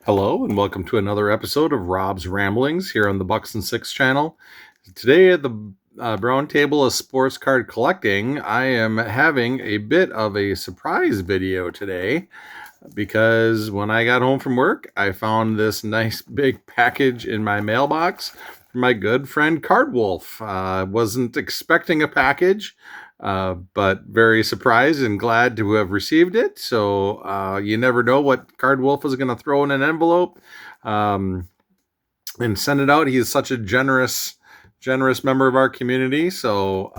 Hello and welcome to another episode of Rob's Ramblings here on the Bucks and Six channel. Today at the Brown Table of Sports Card Collecting, I am having a bit of a surprise video today because when I got home from work, I found this nice big package in my mailbox from my good friend Cardwolf. Wasn't expecting a package, but very surprised and glad to have received it. So you never know what Cardwolf is going to throw in an envelope and send it out. He is such a generous member of our community. So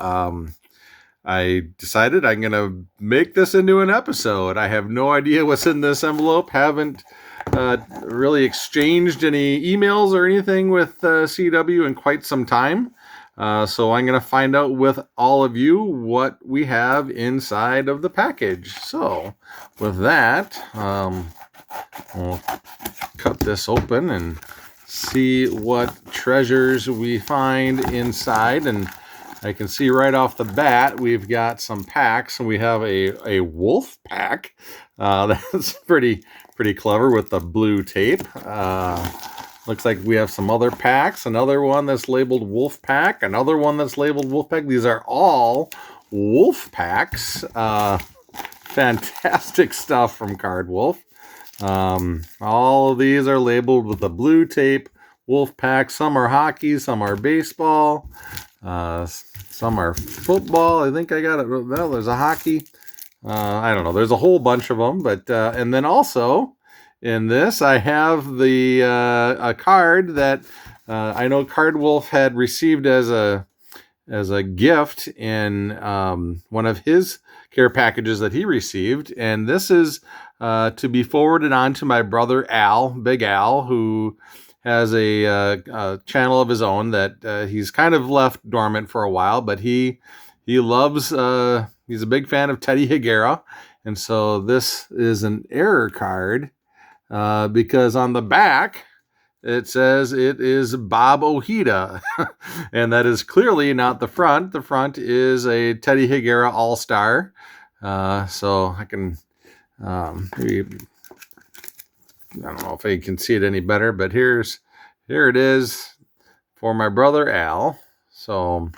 I decided I'm going to make this into an episode. I have no idea what's in this envelope. Haven't really exchanged any emails or anything with CW in quite some time. So I'm going to find out with all of you what we have inside of the package. So with that, we'll cut this open and see what treasures we find inside. And I can see right off the bat we've got some packs, and we have a wolf pack. That's pretty clever with the blue tape. Looks like we have some other packs, another one that's labeled wolf pack, another one that's labeled wolf pack. These are all wolf packs. Fantastic stuff from Cardwolf. All of these are labeled with the blue tape, wolf pack. Some are hockey, some are baseball, some are football. I think I got it. Well, there's a hockey. I don't know. There's a whole bunch of them, but and then also in this I have the a card that I know Cardwolf had received as a gift in one of his care packages that he received, and this is to be forwarded on to my brother Al, Big Al, who has a channel of his own that he's kind of left dormant for a while, but he loves, he's a big fan of Teddy Higuera, and so this is an error card because on the back it says it is Bob Ojeda, and that is clearly not the front. The front is a Teddy Higuera All-Star, so I can maybe, I don't know if you can see it any better, but here it is for my brother Al. So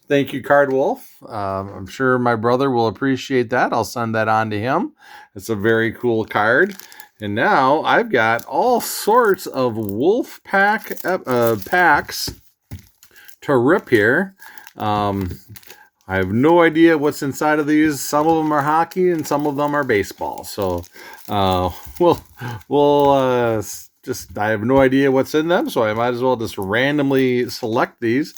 thank you, Cardwolf. I'm sure my brother will appreciate that. I'll send that on to him. It's a very cool card. And now I've got all sorts of wolf pack packs to rip here. I have no idea what's inside of these. Some of them are hockey and some of them are baseball. So we'll just, I have no idea what's in them, so I might as well just randomly select these.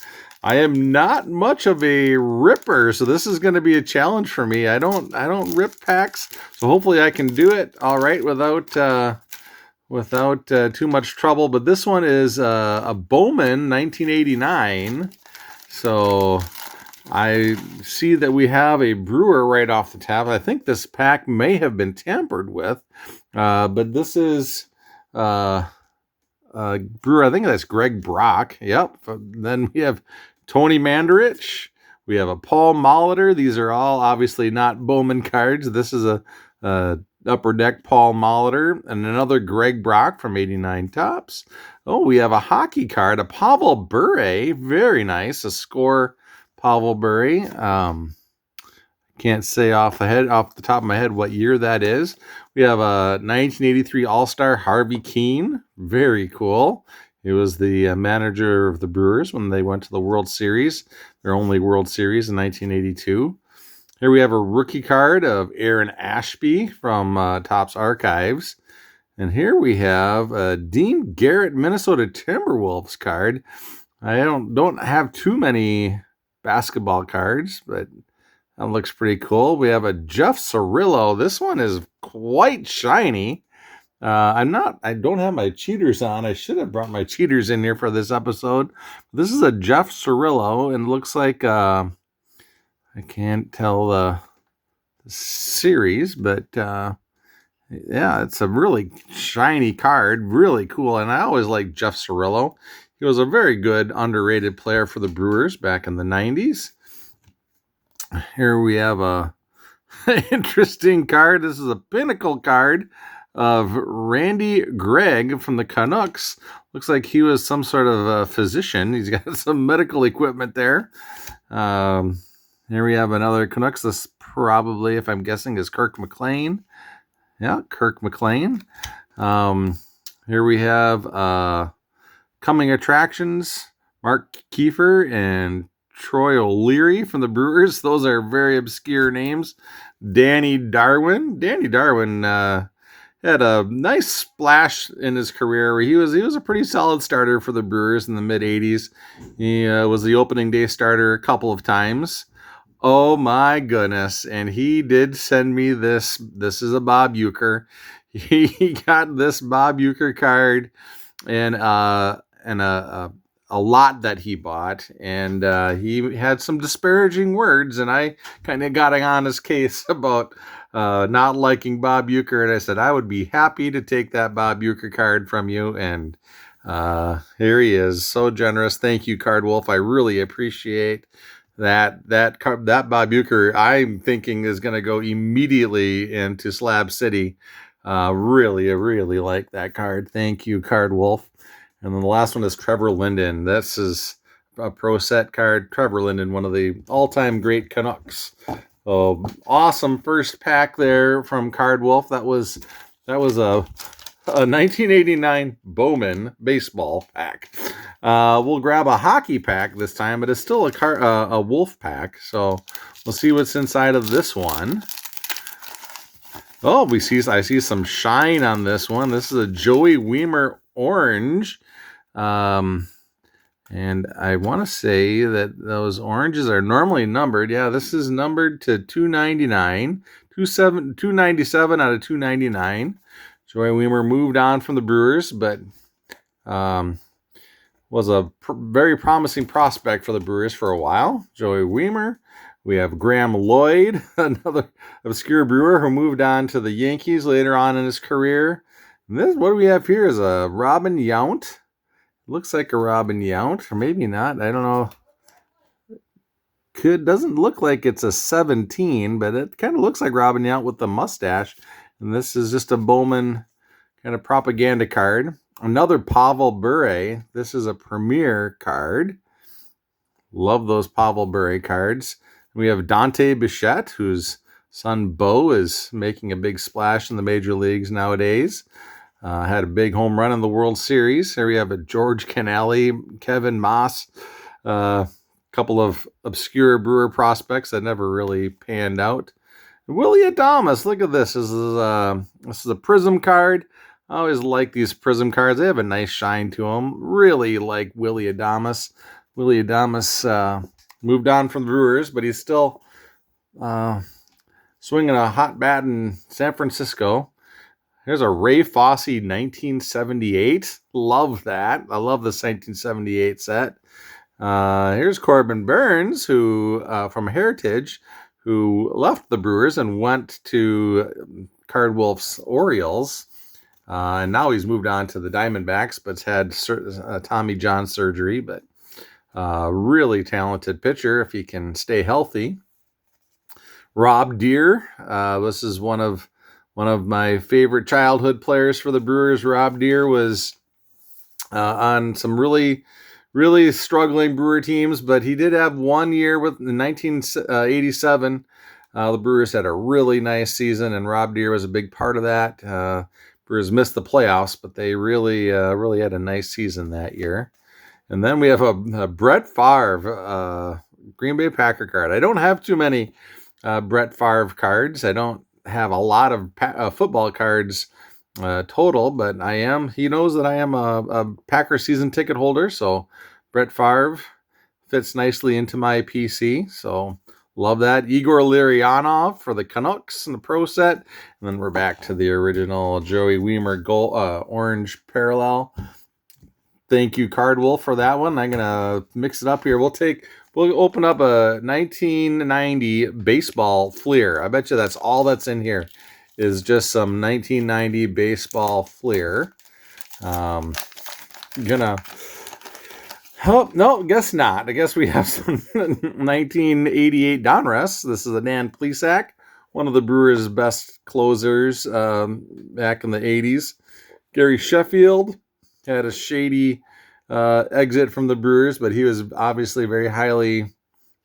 I am not much of a ripper, so this is going to be a challenge for me. I don't rip packs, so hopefully I can do it all right without too much trouble. But this one is a Bowman 1989. So I see that we have a Brewer right off the top. I think this pack may have been tampered with, but this is Brewer. I think that's Greg Brock. Yep. Then we have Tony Mandarich. We have a Paul Molitor. These are all obviously not Bowman cards. This is a Upper Deck Paul Molitor and another Greg Brock from 89 Tops. Oh, we have a hockey card, a Pavel Bure. Very nice. A Score Pavel Bure. Can't say off the top of my head what year that is. We have a 1983 All-Star Harvey Keene. Very cool. He was the manager of the Brewers when they went to the World Series, their only World Series in 1982. Here we have a rookie card of Aaron Ashby from Topps Archives. And here we have a Dean Garrett Minnesota Timberwolves card. I don't have too many basketball cards, but that looks pretty cool. We have a Jeff Cirillo. This one is quite shiny. I don't have my cheaters on. I should have brought my cheaters in here for this episode. This is a Jeff Cirillo, and it looks like I can't tell the series, but yeah, it's a really shiny card, really cool. And I always liked Jeff Cirillo. He was a very good underrated player for the Brewers back in the 90s. Here we have a interesting card. This is a Pinnacle card of Randy Gregg from the Canucks. Looks like he was some sort of a physician. He's got some medical equipment there. Here we have another Canucks. This probably, if I'm guessing, is Kirk McLean. Yeah, Kirk McLean. Here we have coming attractions, Mark Kiefer and Troy O'Leary from the Brewers. Those are very obscure names. Danny Darwin. Danny Darwin had a nice splash in his career. He was a pretty solid starter for the Brewers in the mid '80s. He was the opening day starter a couple of times. Oh my goodness! And he did send me this. This is a Bob Uecker. He got this Bob Uecker card and a lot that he bought, and he had some disparaging words, and I kind of got on his case about not liking Bob Uecker, and I said I would be happy to take that Bob Uecker card from you, and here he is, so generous. Thank you, Card Wolf. I really appreciate that Bob Uecker, I'm thinking, is going to go immediately into Slab City. Really like that card. Thank you, Card Wolf. And then the last one is Trevor Linden. This is a pro set card. Trevor Linden, one of the all-time great Canucks. Oh, awesome first pack there from Card Wolf. That was a 1989 Bowman baseball pack. We'll grab a hockey pack this time, but it's still a Wolf pack. So we'll see what's inside of this one. Oh, I see some shine on this one. This is a Joey Wiemer orange. And I want to say that those oranges are normally numbered. Yeah, this is numbered to 299, 297 out of 299. Joey Wiemer moved on from the Brewers, but was a very promising prospect for the Brewers for a while. Joey Wiemer. We have Graham Lloyd, another obscure Brewer who moved on to the Yankees later on in his career. And this, what do we have here, is a Robin Yount. Looks like a Robin Yount, or maybe not. I don't know. Doesn't look like it's a 17, but it kind of looks like Robin Yount with the mustache. And this is just a Bowman kind of propaganda card. Another Pavel Bure. This is a premier card. Love those Pavel Bure cards. We have Dante Bichette, whose son Bo is making a big splash in the major leagues nowadays. Had a big home run in the World Series. Here we have a George Canale, Kevin Moss, a couple of obscure Brewer prospects that never really panned out. Willie Adames, look at this. This is a Prism card. I always like these Prism cards. They have a nice shine to them. Really like Willie Adames. Willie Adames moved on from the Brewers, but he's still swinging a hot bat in San Francisco. Here's a Ray Fosse 1978. Love that. I love this 1978 set. Here's Corbin Burns, who from Heritage, who left the Brewers and went to Card Wolf's Orioles. And now he's moved on to the Diamondbacks, but's had Tommy John surgery, but really talented pitcher if he can stay healthy. Rob Deere. This is one of my favorite childhood players for the Brewers. Rob Deere was on some really struggling Brewer teams, but he did have 1 year with in 1987. The Brewers had a really nice season, and Rob Deere was a big part of that. Brewers missed the playoffs, but they really had a nice season that year. And then we have a Brett Favre Green Bay Packer card. I don't have too many Brett Favre cards. I don't have a lot of football cards total, but he knows that I am a Packer season ticket holder, so Brett Favre fits nicely into my PC, so love that. Igor Larionov for the Canucks in the pro set, and then we're back to the original Joey Wiemer orange parallel. Thank you, Card Wolf, for that one. I'm gonna mix it up here. We'll open up a 1990 baseball Fleer. I bet you that's all that's in here is just some 1990 baseball Fleer. Oh, no, guess not. I guess we have some 1988 Donruss. This is a Dan Plesac one of the Brewers' best closers back in the 80s. Gary Sheffield had a shady exit from the Brewers, but he was obviously a very highly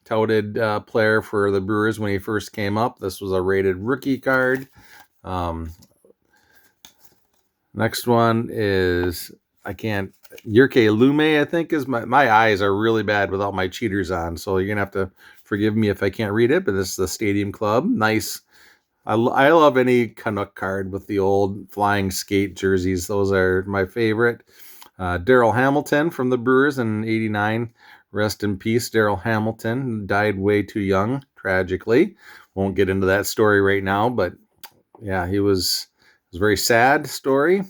touted player for the Brewers when he first came up. This was a rated rookie card. Next one is, Yurke Lume, I think is my eyes are really bad without my cheaters on, so you're gonna have to forgive me if I can't read it, but this is the Stadium Club. Nice. I love any Canuck card with the old flying skate jerseys. Those are my favorite. Darryl Hamilton from the Brewers in '89. Rest in peace, Darryl Hamilton. Died way too young, tragically. Won't get into that story right now, but yeah, it was a very sad story.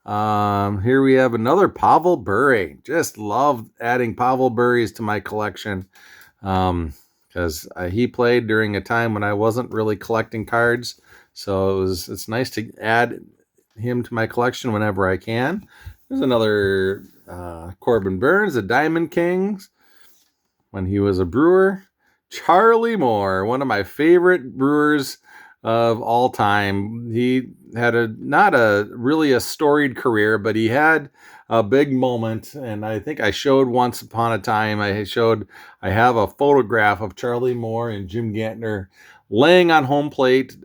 Here we have another Pavel Bure. Just love adding Pavel Bures to my collection because he played during a time when I wasn't really collecting cards. So it's nice to add him to my collection whenever I can. There's another Corbin Burns, the Diamond Kings, when he was a Brewer. Charlie Moore, one of my favorite Brewers of all time. He had not really a storied career, but he had a big moment, and I think I showed once upon a time. I have a photograph of Charlie Moore and Jim Gantner laying on home plate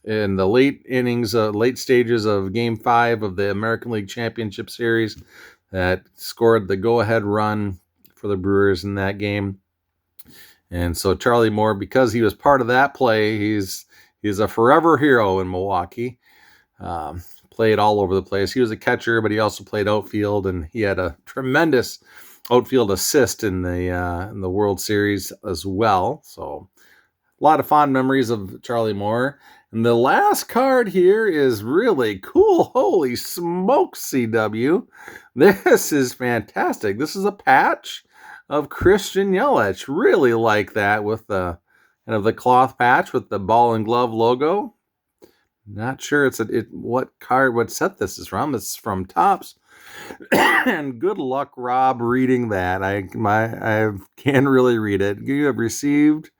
in the late stages of Game 5 of the American League Championship Series that scored the go-ahead run for the Brewers in that game. And so Charlie Moore, because he was part of that play, he's a forever hero in Milwaukee. Played all over the place. He was a catcher, but he also played outfield, and he had a tremendous outfield assist in the World Series as well. So a lot of fond memories of Charlie Moore. And the last card here is really cool. Holy smokes, CW. This is fantastic. This is a patch of Christian Yelich. Really like that with the kind of the cloth patch with the ball and glove logo. Not sure what set this is from. It's from Topps. And good luck, Rob, reading that. I can't really read it. You have received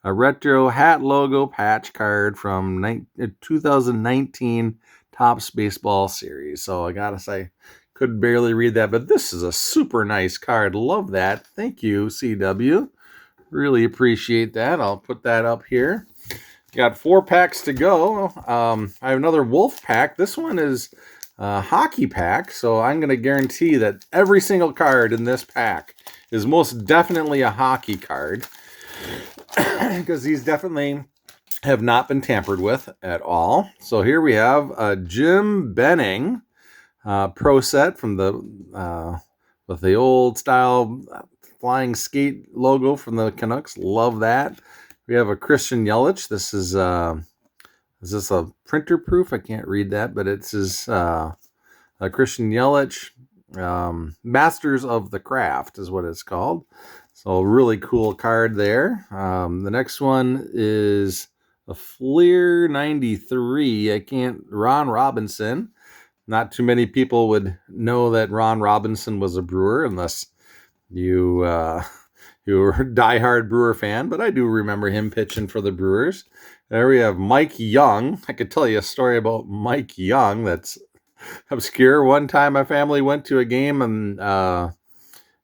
a retro hat logo patch card from 2019 Topps Baseball Series. So I gotta say, could barely read that, but this is a super nice card. Love that. Thank you, CW. Really appreciate that. I'll put that up here. Got 4 packs to go. I have another Wolf pack. This one is a hockey pack, so I'm going to guarantee that every single card in this pack is most definitely a hockey card because these definitely have not been tampered with at all. So here we have a Jim Benning pro set from with the old style flying skate logo from the Canucks. Love that. We have a Christian Yelich. This is this a printer proof? I can't read that, but it says a Christian Yelich Masters of the Craft is what it's called. So really cool card there. The next one is a Fleer 93. Ron Robinson. Not too many people would know that Ron Robinson was a Brewer unless you were a diehard Brewer fan, but I do remember him pitching for the Brewers. There we have Mike Young. I could tell you a story about Mike Young that's obscure. One time my family went to a game and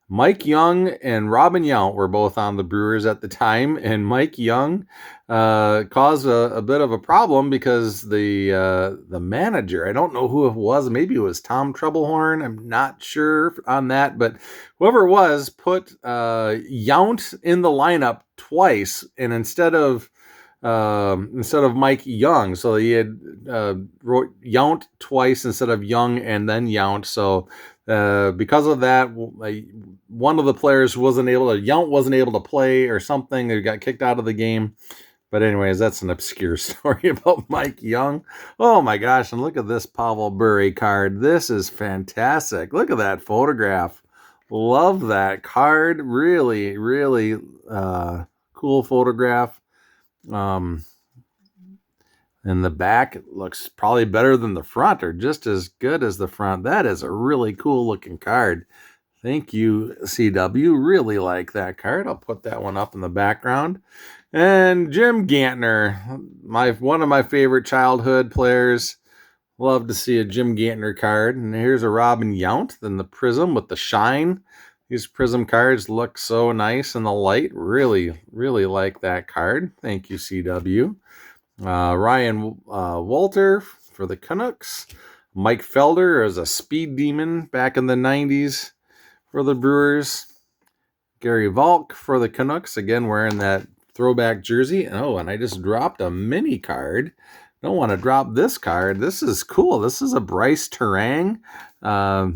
Mike Young and Robin Yount were both on the Brewers at the time, and Mike Young caused a bit of a problem because the manager, I don't know who it was, maybe it was Tom Troublehorn, I'm not sure on that, but whoever it was put Yount in the lineup twice, and instead of Mike Young, so he had wrote Yount twice instead of Young and then Yount. So because of that, one of the players Yount wasn't able to play or something. They got kicked out of the game. But anyways, that's an obscure story about Mike Young. Oh my gosh, and look at this Pavel Bure card. This is fantastic. Look at that photograph. Love that card. Really, really cool photograph. And the back looks probably better than the front, or just as good as the front. That is a really cool looking card. Thank you, CW. Really like that card. I'll put that one up in the background. And Jim Gantner, one of my favorite childhood players. Love to see a Jim Gantner card. And here's a Robin Yount, then the Prism with the shine. These Prism cards look so nice in the light. Really, really like that card. Thank you, CW. Ryan Walter for the Canucks. Mike Felder as a speed demon back in the 90s for the Brewers. Gary Valk for the Canucks, again wearing that throwback jersey. Oh, and I just dropped a mini card. Don't want to drop this card. This is cool. This is a Bryce Terang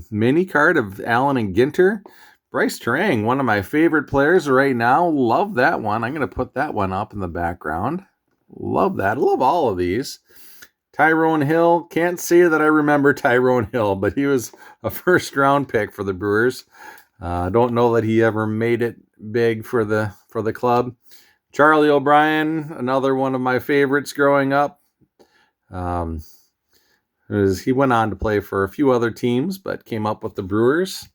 mini card of Allen and Ginter. Bryce Terang, one of my favorite players right now. Love that one. I'm going to put that one up in the background. Love that. Love all of these. Tyrone Hill. Can't say that I remember Tyrone Hill, but he was a first-round pick for the Brewers. Don't know that he ever made it big for the club. Charlie O'Brien, another one of my favorites growing up. He went on to play for a few other teams, but came up with the Brewers.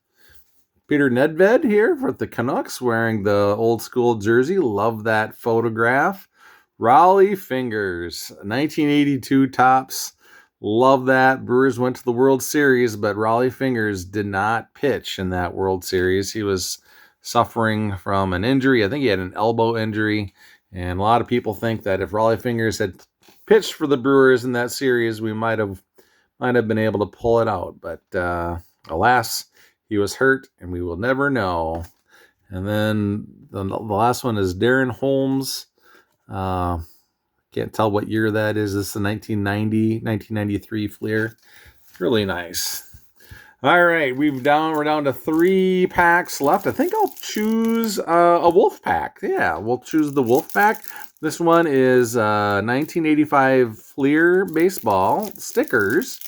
Peter Nedved here for the Canucks, wearing the old school jersey. Love that photograph. Raleigh Fingers, 1982 tops. Love that. Brewers went to the World Series, but Raleigh Fingers did not pitch in that World Series. He was suffering from an injury. I think he had an elbow injury. And a lot of people think that if Raleigh Fingers had pitched for the Brewers in that series, we might have been able to pull it out. But alas, he was hurt, and we will never know. And then the last one is Darren Holmes. Can't tell what year that is. This is the 1993 Fleer. Really nice. All right, we're down to 3 packs left. I think I'll choose a Wolf pack. Yeah, we'll choose the Wolf pack. This one is 1985 Fleer baseball stickers,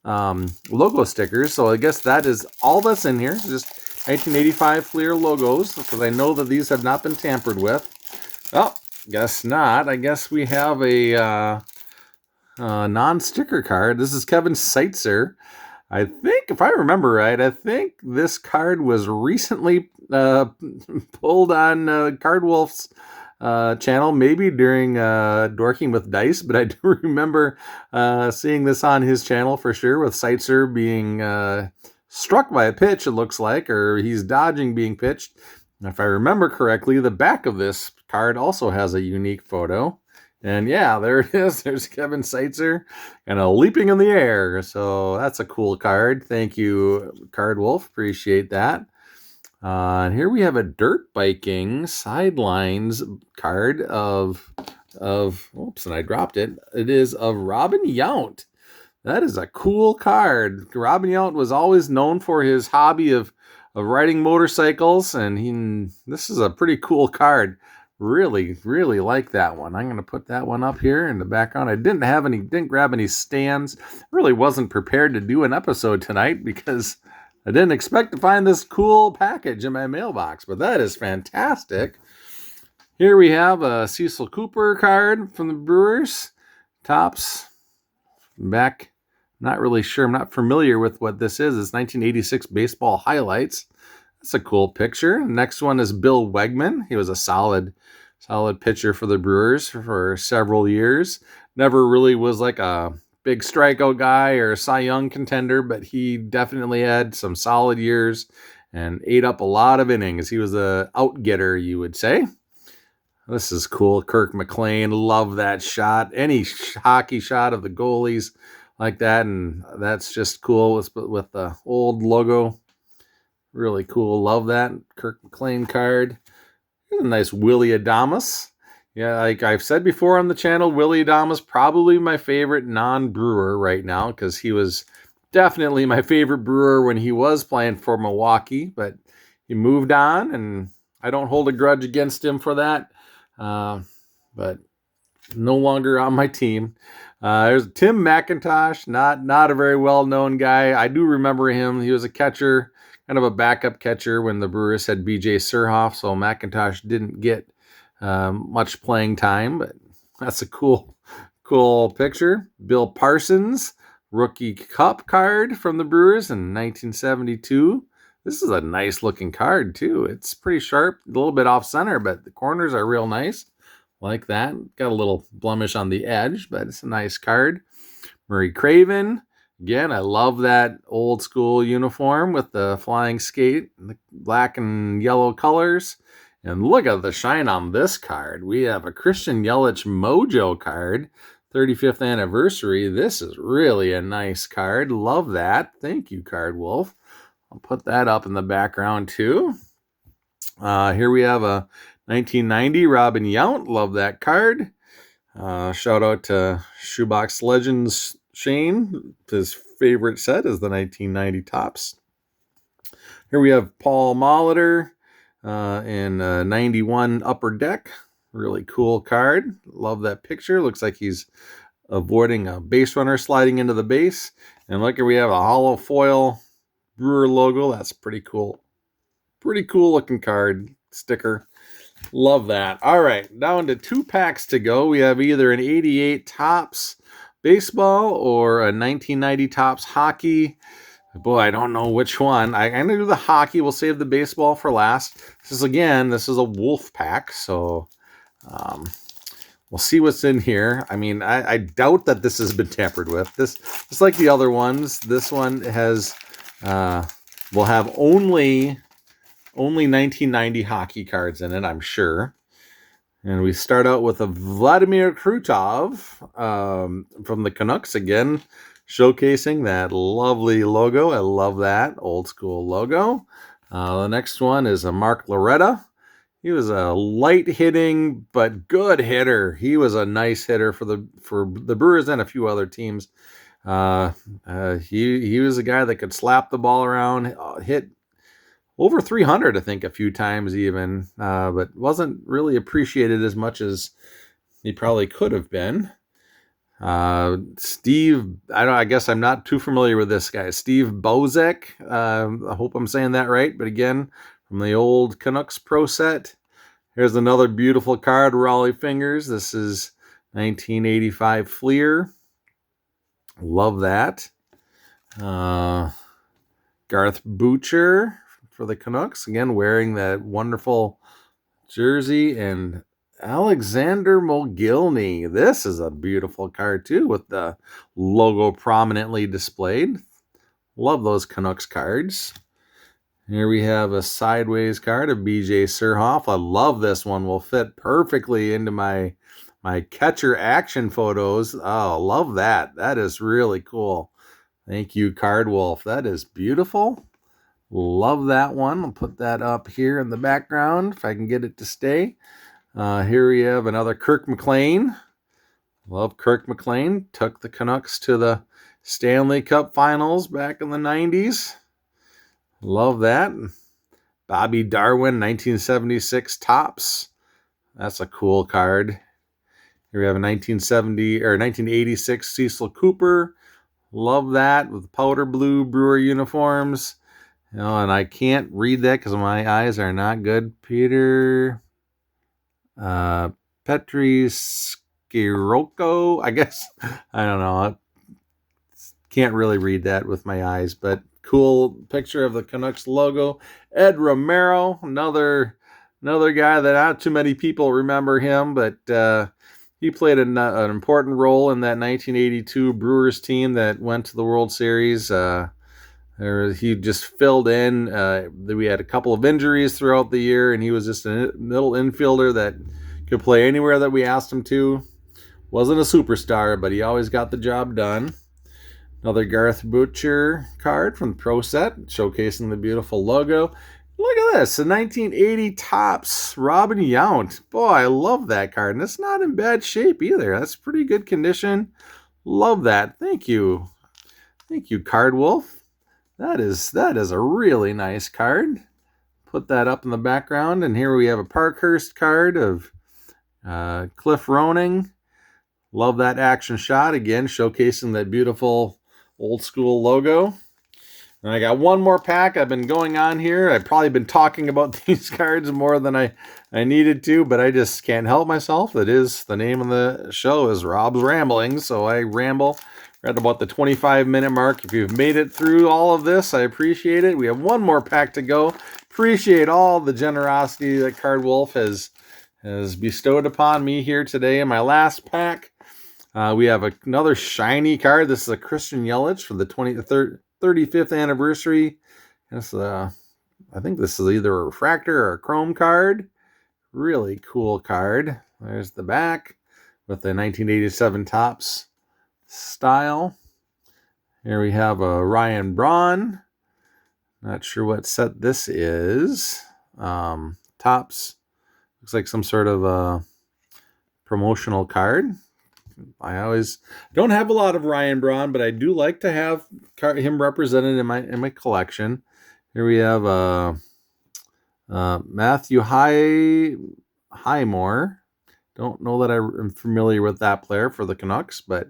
logo stickers. So I guess that is all that's in here. Just 1985 Fleer logos, because I know that these have not been tampered with. Oh, guess not. I guess we have a non-sticker card. This is Kevin Seitzer. I think, if I remember right, I think this card was recently pulled on Card Wolf's channel, maybe during Dorking with Dice, but I do remember seeing this on his channel for sure, with Seitzer being struck by a pitch, it looks like, or he's dodging being pitched. If I remember correctly, the back of this card also has a unique photo. And yeah, there it is. There's Kevin Seitzer and a leaping in the air. So that's a cool card. Thank you, Card Wolf. Appreciate that. And here we have a dirt biking sidelines card of oops, and I dropped it. It is of Robin Yount. That is a cool card. Robin Yount was always known for his hobby of riding motorcycles, and this is a pretty cool card. Really, really like that one. I'm going to put that one up here in the background. I didn't grab any stands. Really wasn't prepared to do an episode tonight because I didn't expect to find this cool package in my mailbox, but that is fantastic. Here we have a Cecil Cooper card from the Brewers. Tops. Back. Not really sure. I'm not familiar with what this is. It's 1986 baseball highlights. That's a cool picture. Next one is Bill Wegman. He was a solid pitcher for the Brewers for several years. Never really was like a big strikeout guy or a Cy Young contender, but he definitely had some solid years and ate up a lot of innings. He was a out-getter, you would say. This is cool. Kirk McLean, love that shot. Any hockey shot of the goalies like that, and that's just cool with the old logo. Really cool. Love that. Kirk McLean card. Here's a nice Willie Adames. Yeah, like I've said before on the channel, Willie Adames probably my favorite non-Brewer right now, because he was definitely my favorite Brewer when he was playing for Milwaukee, but he moved on, and I don't hold a grudge against him for that. But no longer on my team. There's Tim McIntosh, not a very well-known guy. I do remember him. He was a catcher, kind of a backup catcher when the Brewers had B.J. Surhoff, so McIntosh didn't get much playing time, but that's a cool picture. Bill Parsons, rookie cup card from the Brewers in 1972. This is a nice looking card too. It's pretty sharp, a little bit off center, but the corners are real nice. Like that. Got a little blemish on the edge, but it's a nice card. Murray Craven. Again, I love that old school uniform with the flying skate, the black and yellow colors. And look at the shine on this card. We have a Christian Yelich Mojo card, 35th anniversary. This is really a nice card. Love that. Thank you, Card Wolf. I'll put that up in the background too. Here we have a 1990 Robin Yount. Love that card. Shout out to Shoebox Legends Shane. His favorite set is the 1990 Tops. Here we have Paul Molitor in 91 Upper Deck. Really cool card. Love that picture. Looks like he's avoiding a base runner sliding into the base. And look here, we have a hollow foil Brewer logo. That's pretty cool. Pretty cool looking card sticker. Love that. All right, down to 2 packs to go. We have either an 88 Topps baseball or a 1990 Topps hockey. Boy, I don't know which one. I'm going to do the hockey. We'll save the baseball for last. This is a Wolf pack, so we'll see what's in here. I mean, I doubt that this has been tampered with. This, just like the other ones, this one has will have only 1990 hockey cards in it, I'm sure. And we start out with a Vladimir Krutov from the Canucks again, showcasing that lovely logo. I love that old school logo. The next one is a Mark Loretta. He was a light hitting but good hitter. He was a nice hitter for the Brewers and a few other teams. He was a guy that could slap the ball around, hit over 300, I think, a few times even, but wasn't really appreciated as much as he probably could have been. Steve, I guess I'm not too familiar with this guy. Steve Bozek. I hope I'm saying that right. But again, from the old Canucks Pro set. Here's another beautiful card, Raleigh Fingers. This is 1985 Fleer. Love that. Garth Butcher for the Canucks, again wearing that wonderful jersey, and Alexander Mogilny. This is a beautiful card too, with the logo prominently displayed. Love those Canucks cards. Here we have a sideways card of BJ Surhoff. I love this one. Will fit perfectly into my catcher action photos. Oh, love that. That is really cool. Thank you, Card Wolf. That is beautiful. Love that one. I'll put that up here in the background if I can get it to stay. Here we have another Kirk McLean. Love Kirk McLean. Took the Canucks to the Stanley Cup Finals back in the 90s. Love that. Bobby Darwin, 1976 Topps. That's a cool card. Here we have a 1986 Cecil Cooper. Love that with powder blue Brewer uniforms. And I can't read that because my eyes are not good. Peter Petri Skiroko, I guess. I don't know. I can't really read that with my eyes, but cool picture of the Canucks logo. Ed Romero, another guy that not too many people remember him, but he played an important role in that 1982 Brewers team that went to the World Series. He just filled in. We had a couple of injuries throughout the year, and he was just a middle infielder that could play anywhere that we asked him to. Wasn't a superstar, but he always got the job done. Another Garth Butcher card from the Pro Set, showcasing the beautiful logo. Look at this, a 1980 Topps Robin Yount. Boy, I love that card, and it's not in bad shape either. That's pretty good condition. Love that. Thank you. Thank you, Card Wolf. That is a really nice card. Put that up in the background, and here we have a Parkhurst card of Cliff Roning. Love that action shot, again, showcasing that beautiful old school logo. And I got one more pack. I've been going on here. I've probably been talking about these cards more than I needed to, but I just can't help myself. It is the name of the show is Rob's Rambling, so I ramble at about the 25-minute mark. If you've made it through all of this, I appreciate it. We have one more pack to go. Appreciate all the generosity that Card Wolf has has bestowed upon me here today in my last pack. We have another shiny card. This is a Christian Yelich for the 35th anniversary. This, I think this is either a refractor or a chrome card. Really cool card. There's the back with the 1987 Topps style. Here we have a Ryan Braun. Not sure what set this is. Topps. Looks like some sort of promotional card. I always don't have a lot of Ryan Braun, but I do like to have him represented in my collection. Here we have Matthew Highmore. Don't know that I'm familiar with that player for the Canucks, but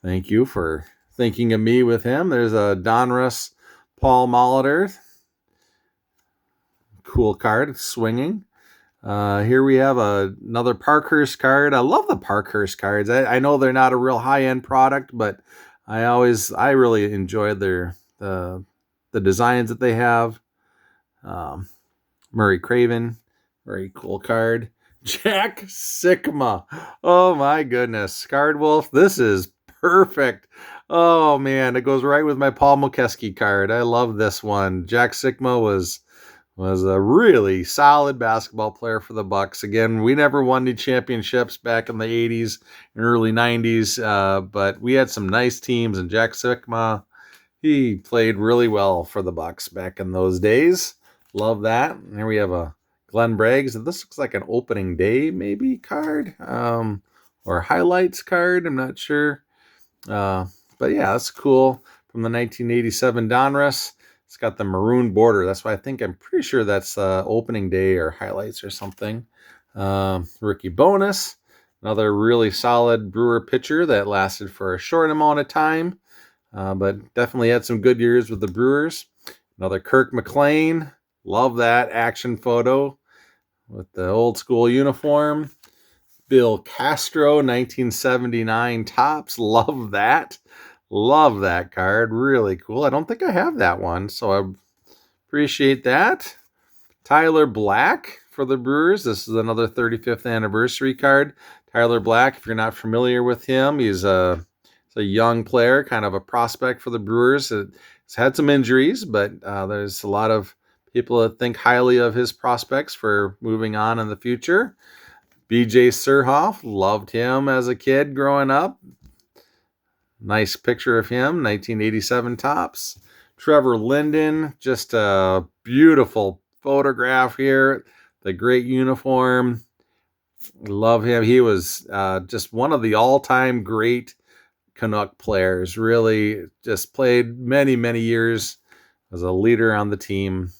thank you for thinking of me with him. There's a Donruss Paul Molitor. Cool card, swinging. Here we have another Parkhurst card. I love the Parkhurst cards. I know they're not a real high-end product, but I really enjoy the designs that they have. Murray Craven, very cool card. Jack Sigma. Oh my goodness. Card Wolf, this is perfect. Oh man, it goes right with my Paul Mokeski card. I love this one. Jack Sigma was a really solid basketball player for the Bucks. Again, we never won any championships back in the 80s and early 90s, but we had some nice teams, and Jack Sigma, he played really well for the Bucks back in those days. Love that. And here we have a Glenn Braggs. This looks like an opening day maybe card, or highlights card. I'm not sure. But yeah, that's cool. From the 1987 Donruss. It's got the maroon border. That's why I'm pretty sure that's opening day or highlights or something. Rookie bonus. Another really solid Brewer pitcher that lasted for a short amount of time, but definitely had some good years with the Brewers. Another Kirk McLean. Love that action photo with the old school uniform. Bill Castro, 1979 Topps. Love that. Love that card. Really cool. I don't think I have that one, so I appreciate that. Tyler Black for the Brewers. This is another 35th anniversary card. Tyler Black, if you're not familiar with him, he's a young player, kind of a prospect for the Brewers. He's had some injuries, but there's a lot of people that think highly of his prospects for moving on in the future. BJ Surhoff, loved him as a kid growing up. Nice picture of him, 1987 Topps. Trevor Linden, just a beautiful photograph here. The great uniform. Love him. He was just one of the all-time great Canuck players. Really just played many, many years as a leader on the team.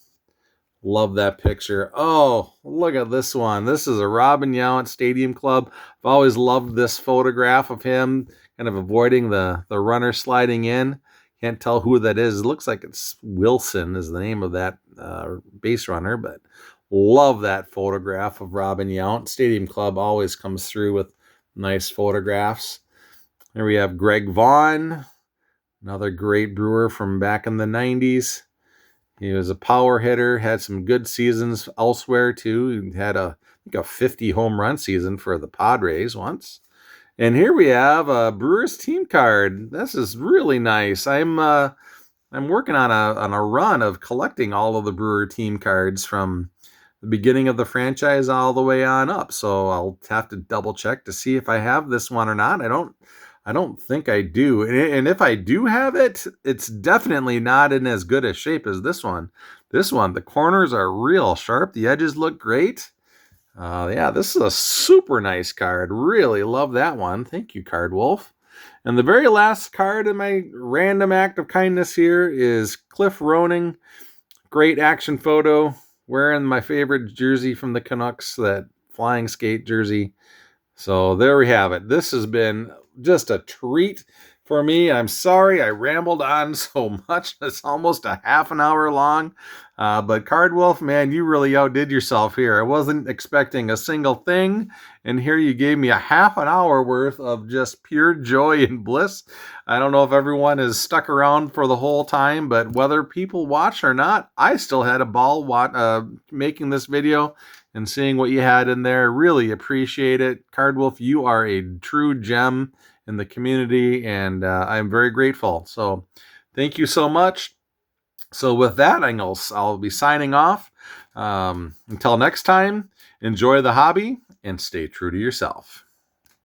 Love that picture. Oh, look at this one. This is a Robin Yount Stadium Club. I've always loved this photograph of him, kind of avoiding the runner sliding in. Can't tell who that is. It looks like it's Wilson is the name of that base runner, but love that photograph of Robin Yount. Stadium Club always comes through with nice photographs. Here we have Greg Vaughn, another great Brewer from back in the 90s. He was a power hitter, had some good seasons elsewhere too. He had a 50 home run season for the Padres once. And here we have a Brewers team card. This is really nice. I'm working on a run of collecting all of the Brewer team cards from the beginning of the franchise all the way on up. So I'll have to double check to see if I have this one or not. I don't think I do. And if I do have it, it's definitely not in as good a shape as this one. This one, the corners are real sharp. The edges look great. Yeah, this is a super nice card. Really love that one. Thank you, Card Wolf. And the very last card in my random act of kindness here is Cliff Roning. Great action photo. Wearing my favorite jersey from the Canucks, that flying skate jersey. So there we have it. This has been just a treat for me. I'm sorry I rambled on so much. It's almost a half an hour long. But Card Wolf, man, you really outdid yourself here. I wasn't expecting a single thing, and here you gave me a half an hour worth of just pure joy and bliss. I don't know if everyone is stuck around for the whole time, but whether people watch or not, I still had a ball making this video. and seeing what you had in there. Really appreciate it. Card Wolf, you are a true gem in the community, and I'm very grateful. So thank you so much. So with that, I'll be signing off. Until next time, enjoy the hobby and stay true to yourself.